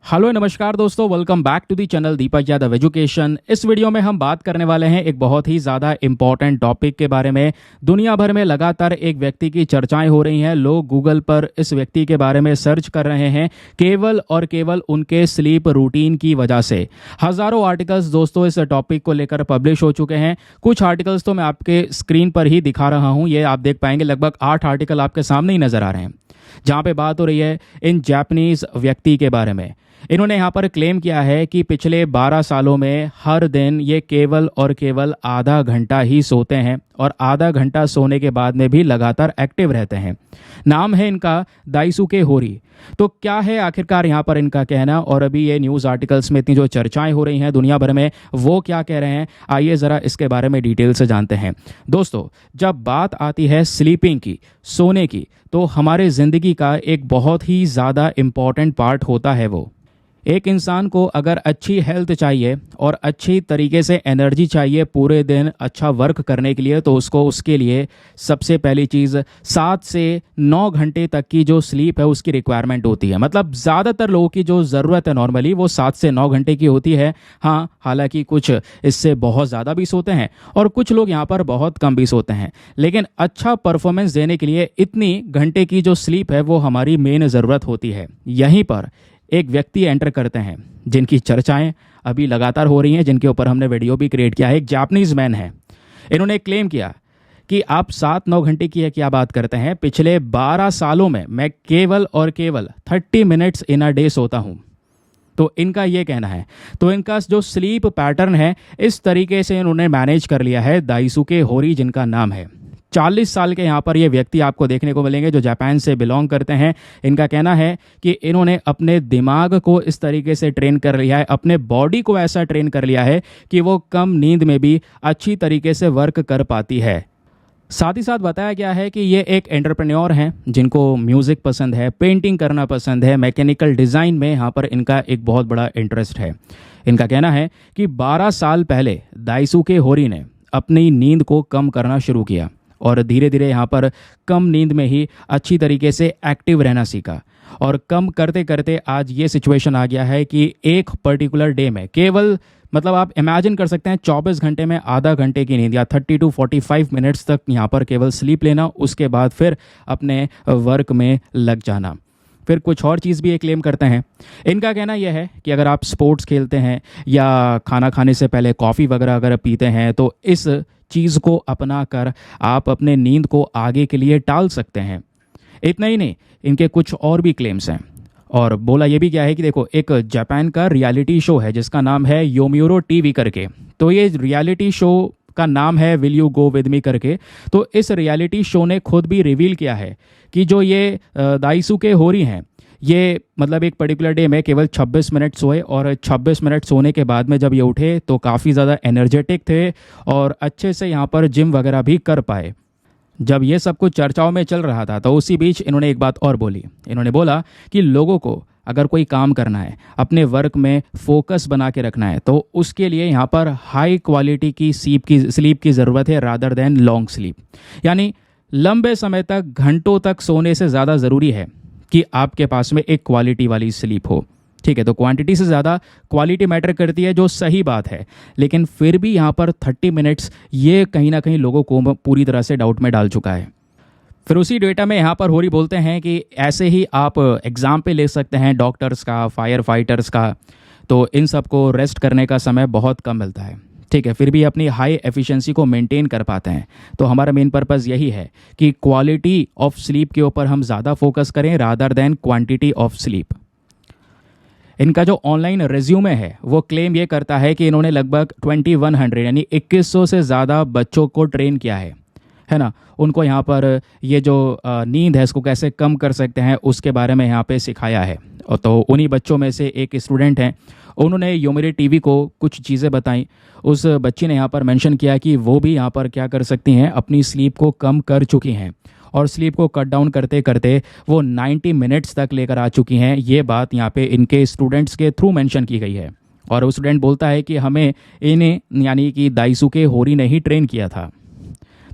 Hello नमस्कार दोस्तों, welcome back to the channel Deepak Yadav education. इस वीडियो में हम बात करने वाले हैं एक बहुत ही ज़्यादा इंपॉर्टेंट टॉपिक के बारे में। दुनिया भर में लगातार एक व्यक्ति की चर्चाएं हो रही हैं। लोग गूगल पर इस व्यक्ति के बारे में सर्च कर रहे हैं केवल और केवल उनके स्लीप रूटीन की वजह से। हज़ारों आर्टिकल्स दोस्तों इस टॉपिक को लेकर पब्लिश हो चुके हैं। कुछ आर्टिकल्स तो मैं आपके स्क्रीन पर ही दिखा रहा हूँ, ये आप देख पाएंगे। लगभग 8 आर्टिकल आपके सामने ही नज़र आ रहे हैं जहाँ पे बात हो रही है इन जापानीज व्यक्ति के बारे में। इन्होंने यहाँ पर क्लेम किया है कि पिछले 12 सालों में हर दिन ये केवल और केवल आधा घंटा ही सोते हैं और आधा घंटा सोने के बाद में भी लगातार एक्टिव रहते हैं। नाम है इनका दाइसुके होरी। तो क्या है आखिरकार यहाँ पर इनका कहना, और अभी ये न्यूज़ आर्टिकल्स में इतनी जो चर्चाएं हो रही हैं दुनिया भर में, वो क्या कह रहे हैं, आइए ज़रा इसके बारे में डिटेल से जानते हैं। दोस्तों, जब बात आती है स्लीपिंग की, सोने की, तो हमारे ज़िंदगी का एक बहुत ही ज़्यादा इम्पॉर्टेंट पार्ट होता है वो। एक इंसान को अगर अच्छी हेल्थ चाहिए और अच्छी तरीके से एनर्जी चाहिए पूरे दिन अच्छा वर्क करने के लिए, तो उसके लिए सबसे पहली चीज़ 7 से 9 घंटे तक की जो स्लीप है उसकी रिक्वायरमेंट होती है। मतलब ज़्यादातर लोगों की जो ज़रूरत है नॉर्मली वो 7 से 9 घंटे की होती है। हाँ, हालांकि कुछ इससे बहुत ज़्यादा भी सोते हैं और कुछ लोग यहाँ पर बहुत कम भी सोते हैं, लेकिन अच्छा परफॉर्मेंस देने के लिए इतनी घंटे की जो स्लीप है वो हमारी मेन ज़रूरत होती है। यहीं पर एक व्यक्ति एंटर करते हैं जिनकी चर्चाएं अभी लगातार हो रही हैं, जिनके ऊपर हमने वीडियो भी क्रिएट किया है। एक जापानीज मैन है। इन्होंने क्लेम किया कि आप 7-9 घंटे की है क्या बात करते हैं, पिछले 12 सालों में मैं केवल और केवल 30 मिनट्स इन अ डे सोता हूं। तो इनका ये कहना है। तो इनका जो स्लीप पैटर्न है इस तरीके से इन्होंने मैनेज कर लिया है। दाइसुके होरी जिनका नाम है, 40 साल के यहाँ पर ये व्यक्ति आपको देखने को मिलेंगे जो जापान से बिलोंग करते हैं। इनका कहना है कि इन्होंने अपने दिमाग को इस तरीके से ट्रेन कर लिया है, अपने बॉडी को ऐसा ट्रेन कर लिया है कि वो कम नींद में भी अच्छी तरीके से वर्क कर पाती है। साथ ही साथ बताया गया है कि ये एक एंटरप्रेन्योर हैं जिनको म्यूज़िक पसंद है, पेंटिंग करना पसंद है, मैकेनिकल डिज़ाइन में यहाँ पर इनका एक बहुत बड़ा इंटरेस्ट है। इनका कहना है कि 12 साल पहले दाइसुके होरी ने अपनी नींद को कम करना शुरू किया और धीरे धीरे यहाँ पर कम नींद में ही अच्छी तरीके से एक्टिव रहना सीखा। और कम करते करते आज ये सिचुएशन आ गया है कि एक पर्टिकुलर डे में केवल, मतलब आप इमेजिन कर सकते हैं, 24 घंटे में आधा घंटे की नींद या 30 to 45 मिनट्स तक यहाँ पर केवल स्लीप लेना, उसके बाद फिर अपने वर्क में लग जाना। फिर कुछ और चीज़ भी ये क्लेम करते हैं। इनका कहना यह है कि अगर आप स्पोर्ट्स खेलते हैं या खाना खाने से पहले कॉफ़ी वगैरह अगर पीते हैं तो इस चीज़ को अपना कर आप अपने नींद को आगे के लिए टाल सकते हैं। इतना ही नहीं, इनके कुछ और भी क्लेम्स हैं। और बोला ये भी क्या है कि देखो, एक जापान का रियलिटी शो है जिसका नाम है योमिउरो टीवी करके। तो ये रियलिटी शो का नाम है will you go with me करके। तो इस रियलिटी शो ने खुद भी रिवील किया है कि जो ये दाइसुके होरी हैं, ये मतलब एक पर्टिकुलर डे में केवल 26 मिनट सोए और 26 मिनट सोने के बाद में जब ये उठे तो काफ़ी ज़्यादा एनर्जेटिक थे और अच्छे से यहाँ पर जिम वगैरह भी कर पाए। जब ये सब कुछ चर्चाओं में चल रहा था तो उसी बीच इन्होंने एक बात और बोली। इन्होंने बोला कि लोगों को अगर कोई काम करना है, अपने वर्क में फोकस बना के रखना है, तो उसके लिए यहाँ पर हाई क्वालिटी की स्लीप की ज़रूरत है रादर देन लॉन्ग स्लीप। यानी लंबे समय तक, घंटों तक सोने से ज़्यादा ज़रूरी है कि आपके पास में एक क्वालिटी वाली स्लीप हो। ठीक है, तो क्वांटिटी से ज़्यादा क्वालिटी मैटर करती है, जो सही बात है। लेकिन फिर भी यहाँ पर 30 मिनट्स ये कहीं ना कहीं लोगों को पूरी तरह से डाउट में डाल चुका है। फिर उसी डेटा में यहाँ पर होरी बोलते हैं कि ऐसे ही आप एग्ज़ाम पे ले सकते हैं डॉक्टर्स का, फायर फाइटर्स का। तो इन सब को रेस्ट करने का समय बहुत कम मिलता है। ठीक है, फिर भी अपनी हाई एफिशिएंसी को मेंटेन कर पाते हैं। तो हमारा मेन पर्पस यही है कि क्वालिटी ऑफ स्लीप के ऊपर हम ज़्यादा फोकस करें rather than quantity of sleep. इनका जो ऑनलाइन रिज्यूमे है वो क्लेम ये करता है कि इन्होंने लगभग 2100 यानी 2100 से ज़्यादा बच्चों को ट्रेन किया है ना। उनको यहाँ पर ये जो नींद है इसको कैसे कम कर सकते हैं उसके बारे में यहाँ पे सिखाया है। और तो उन्हीं बच्चों में से एक स्टूडेंट हैं, उन्होंने योमिउरो टीवी को कुछ चीज़ें बताई। उस बच्ची ने यहाँ पर मेंशन किया कि वो भी यहाँ पर क्या कर सकती हैं, अपनी स्लीप को कम कर चुकी हैं और स्लीप को कट डाउन करते करते वो 90 मिनट्स तक लेकर आ चुकी हैं। ये बात यहाँ पे इनके स्टूडेंट्स के थ्रू मेंशन की गई है। और वो स्टूडेंट बोलता है कि हमें इन्हें यानी कि दाइसुके होरी ने ही ट्रेन किया था।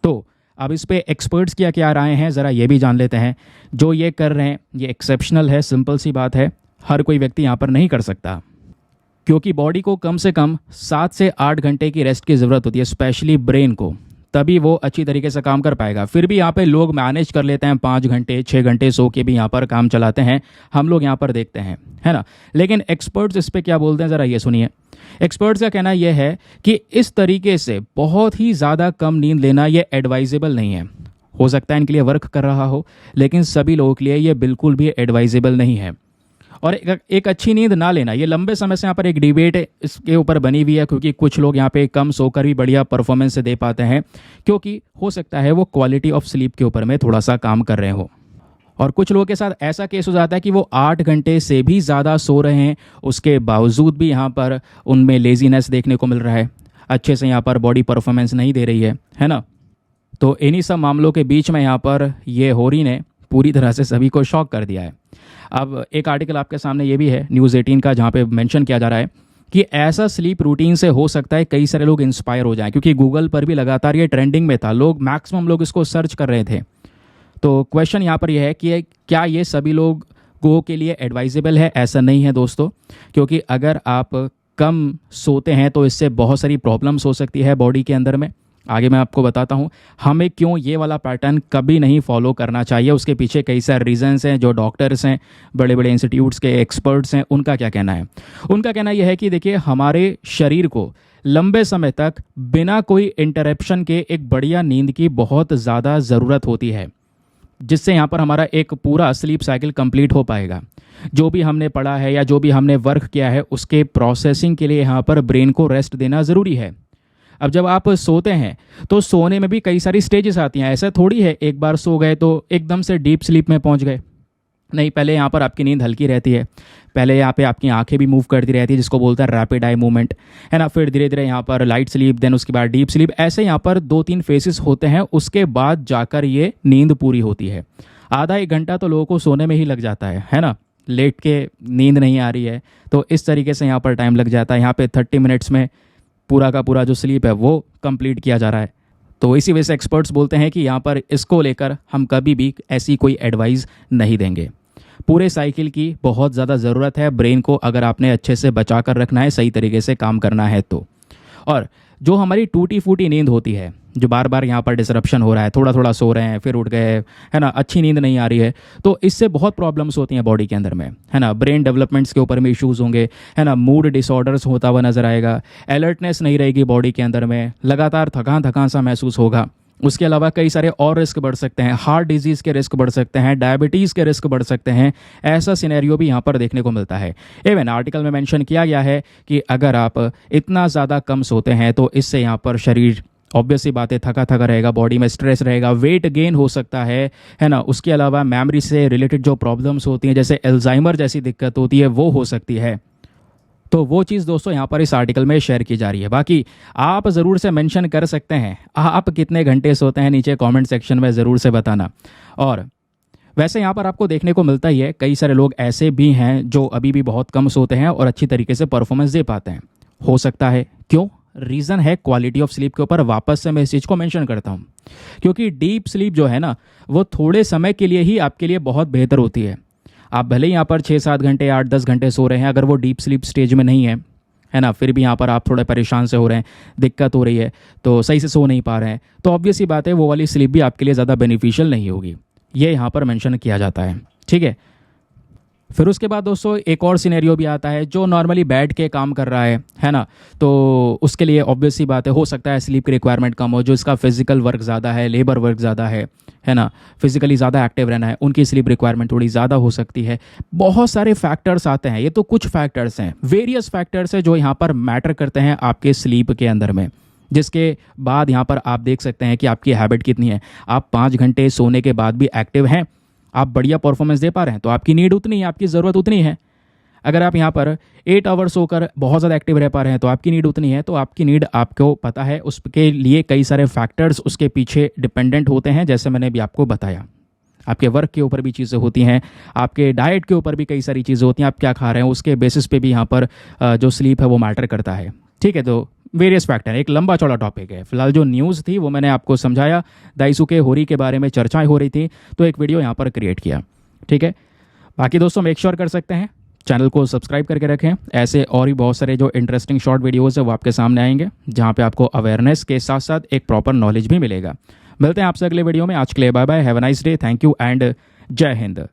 तो अब इस पे एक्सपर्ट्स क्या क्या राय हैं ज़रा ये भी जान लेते हैं। जो ये कर रहे हैं ये एक्सेप्शनल है, सिंपल सी बात है। हर कोई व्यक्ति यहाँ पर नहीं कर सकता, क्योंकि बॉडी को कम से कम 7 से 8 घंटे की रेस्ट की ज़रूरत होती है, स्पेशली ब्रेन को, तभी वो अच्छी तरीके से काम कर पाएगा। फिर भी यहाँ पे लोग मैनेज कर लेते हैं, 5 घंटे 6 घंटे सो के भी यहाँ पर काम चलाते हैं, हम लोग यहाँ पर देखते हैं, है ना। लेकिन एक्सपर्ट्स इस पर क्या बोलते हैं, ज़रा ये सुनिए। एक्सपर्ट्स का कहना यह है कि इस तरीके से बहुत ही ज़्यादा कम नींद लेना ये एडवाइजेबल नहीं है। हो सकता है इनके लिए वर्क कर रहा हो, लेकिन सभी लोगों के लिए ये बिल्कुल भी एडवाइजेबल नहीं है। और एक अच्छी नींद ना लेना, ये लंबे समय से यहाँ पर एक डिबेट इसके ऊपर बनी हुई है, क्योंकि कुछ लोग यहाँ पे कम सोकर भी बढ़िया परफॉर्मेंस दे पाते हैं, क्योंकि हो सकता है वो क्वालिटी ऑफ स्लीप के ऊपर में थोड़ा सा काम कर रहे हो। और कुछ लोगों के साथ ऐसा केस हो जाता है कि वो 8 घंटे से भी ज़्यादा सो रहे हैं, उसके बावजूद भी यहाँ पर उनमें लेजीनेस देखने को मिल रहा है, अच्छे से यहाँ पर बॉडी परफॉर्मेंस नहीं दे रही है ना। तो इन्हीं सब मामलों के बीच में यहाँ पर ये होरी ने पूरी तरह से सभी को शॉक कर दिया है। अब एक आर्टिकल आपके सामने ये भी है न्यूज़ 18 का, जहाँ पे मेंशन किया जा रहा है कि ऐसा स्लीप रूटीन से हो सकता है कई सारे लोग इंस्पायर हो जाएं, क्योंकि गूगल पर भी लगातार ये ट्रेंडिंग में था, मैक्सिमम लोग इसको सर्च कर रहे थे। तो क्वेश्चन यहाँ पर यह है कि क्या ये सभी लोगों के लिए एडवाइजेबल है? ऐसा नहीं है दोस्तों, क्योंकि अगर आप कम सोते हैं तो इससे बहुत सारी प्रॉब्लम्स हो सकती है बॉडी के अंदर में। आगे मैं आपको बताता हूँ हमें क्यों ये वाला पैटर्न कभी नहीं फॉलो करना चाहिए। उसके पीछे कई सारे रीजंस हैं, जो डॉक्टर्स हैं, बड़े बड़े इंस्टीट्यूट्स के एक्सपर्ट्स हैं, उनका क्या कहना है। उनका कहना यह है कि देखिए, हमारे शरीर को लंबे समय तक बिना कोई इंटरप्शन के एक बढ़िया नींद की बहुत ज़्यादा ज़रूरत होती है, जिससे यहाँ पर हमारा एक पूरा स्लीप साइकिल कंप्लीट हो पाएगा। जो भी हमने पढ़ा है या जो भी हमने वर्क किया है, उसके प्रोसेसिंग के लिए यहाँ पर ब्रेन को रेस्ट देना ज़रूरी है। अब जब आप सोते हैं तो सोने में भी कई सारी स्टेजेस आती हैं। ऐसा थोड़ी है एक बार सो गए तो एकदम से डीप स्लीप में पहुंच गए, नहीं। पहले यहाँ पर आपकी नींद हल्की रहती है, पहले यहाँ पे आपकी आंखें भी मूव करती रहती है, जिसको बोलता है रैपिड आई मूवमेंट, है ना। फिर धीरे धीरे यहाँ पर लाइट स्लीप, देन उसके बाद डीप स्लीप, ऐसे यहाँ पर 2-3 फेसेस होते हैं। उसके बाद जाकर ये नींद पूरी होती है। आधा 1 घंटा तो लोगों को सोने में ही लग जाता है ना। लेट के नींद नहीं आ रही है तो इस तरीके से यहाँ पर टाइम लग जाता है। यहाँ पे 30 मिनट्स में पूरा का पूरा जो स्लीप है वो कंप्लीट किया जा रहा है। तो इसी वजह से एक्सपर्ट्स बोलते हैं कि यहाँ पर इसको लेकर हम कभी भी ऐसी कोई एडवाइस नहीं देंगे। पूरे साइकिल की बहुत ज़्यादा ज़रूरत है ब्रेन को, अगर आपने अच्छे से बचा कर रखना है, सही तरीके से काम करना है तो। और जो हमारी टूटी फूटी नींद होती है, जो बार बार यहाँ पर डिसरप्शन हो रहा है, थोड़ा थोड़ा सो रहे हैं फिर उठ गए, है ना, अच्छी नींद नहीं आ रही है, तो इससे बहुत प्रॉब्लम्स होती हैं बॉडी के अंदर में, है ना। ब्रेन डेवलपमेंट्स के ऊपर में इश्यूज़ होंगे, है ना। मूड डिसऑर्डर्स होता हुआ नज़र आएगा, अलर्टनेस नहीं रहेगी बॉडी के अंदर में, लगातार थकान थकान सा महसूस होगा। उसके अलावा कई सारे और रिस्क बढ़ सकते हैं, हार्ट डिजीज़ के रिस्क बढ़ सकते हैं, डायबिटीज़ के रिस्क बढ़ सकते हैं। ऐसा सिनेरियो भी यहाँ पर देखने को मिलता है। इवन आर्टिकल में मेंशन किया गया है कि अगर आप इतना ज़्यादा कम सोते हैं तो इससे यहाँ पर शरीर, ऑब्वियस सी बात है, थका थका रहेगा, बॉडी में स्ट्रेस रहेगा, वेट गेन हो सकता है ना। उसके अलावा मेमोरी से रिलेटेड जो प्रॉब्लम्स होती हैं, जैसे अल्जाइमर जैसी दिक्कत होती है, वो हो सकती है। तो वो चीज़ दोस्तों यहाँ पर इस आर्टिकल में शेयर की जा रही है। बाकी आप ज़रूर से मेंशन कर सकते हैं आप कितने घंटे सोते हैं, नीचे कमेंट सेक्शन में ज़रूर से बताना। और वैसे यहाँ पर आपको देखने को मिलता ही है, कई सारे लोग ऐसे भी हैं जो अभी भी बहुत कम सोते हैं और अच्छी तरीके से परफॉर्मेंस दे पाते हैं। हो सकता है क्यों? रीज़न है क्वालिटी ऑफ स्लीप के ऊपर। वापस से मैं इस चीज़ को मेंशन करता हूँ, क्योंकि डीप स्लीप जो है ना, वो थोड़े समय के लिए ही आपके लिए बहुत बेहतर होती है। आप भले ही यहाँ पर 6-7 घंटे 8-10 घंटे सो रहे हैं, अगर वो डीप स्लीप स्टेज में नहीं है ना, फिर भी यहाँ पर आप थोड़े परेशान से हो रहे हैं, दिक्कत हो रही है, तो सही से सो नहीं पा रहे हैं, तो ऑब्वियस सी बात है वो वाली स्लीप भी आपके लिए ज़्यादा बेनिफिशियल नहीं होगी। ये यहाँ पर मेंशन किया जाता है, ठीक है। फिर उसके बाद दोस्तों एक और सिनेरियो भी आता है, जो नॉर्मली बैठ के काम कर रहा है ना, तो उसके लिए ऑब्वियस सी बात है, हो सकता है स्लीप की रिक्वायरमेंट कम हो। जो इसका फिजिकल वर्क ज़्यादा है, लेबर वर्क ज़्यादा है ना, फिजिकली ज़्यादा एक्टिव रहना है, उनकी स्लीप रिक्वायरमेंट थोड़ी ज़्यादा हो सकती है। बहुत सारे फैक्टर्स आते हैं, ये तो कुछ फैक्टर्स हैं, वेरियस फैक्टर्स हैं जो यहाँ पर मैटर करते हैं आपके स्लीप के अंदर में, जिसके बाद यहाँ पर आप देख सकते हैं कि आपकी हैबिट कितनी है। आप 5 घंटे सोने के बाद भी एक्टिव हैं, आप बढ़िया परफॉर्मेंस दे पा रहे हैं, तो आपकी नीड उतनी है, आपकी ज़रूरत उतनी है। अगर आप यहाँ पर 8 आवर्स सोकर बहुत ज़्यादा एक्टिव रह पा रहे हैं तो आपकी नीड उतनी है। तो आपकी नीड आपको पता है, उसके लिए कई सारे फैक्टर्स उसके पीछे डिपेंडेंट होते हैं, जैसे मैंने भी आपको बताया। आपके वर्क के ऊपर भी चीज़ें होती हैं, आपके डाइट के ऊपर भी कई सारी चीज़ें होती हैं, आप क्या खा रहे हैं उसके बेसिस पे भी यहाँ पर जो स्लीप है वो मैटर करता है, ठीक है। तो वेरियस फैक्टर, एक लंबा चौड़ा टॉपिक है। फिलहाल जो न्यूज़ थी वो मैंने आपको समझाया, दाइसुके होरी के बारे में चर्चाएं हो रही थी, तो एक वीडियो यहाँ पर क्रिएट किया, ठीक है। बाकी दोस्तों मेक श्योर कर सकते हैं चैनल को सब्सक्राइब करके रखें। ऐसे और भी बहुत सारे जो इंटरेस्टिंग शॉर्ट वीडियोज़ है वो आपके सामने आएंगे, जहाँ पे आपको अवेयरनेस के साथ साथ एक प्रॉपर नॉलेज भी मिलेगा। मिलते हैं आपसे अगले वीडियो में। आज के लिए bye bye, have a nice day, thank you and जय हिंद।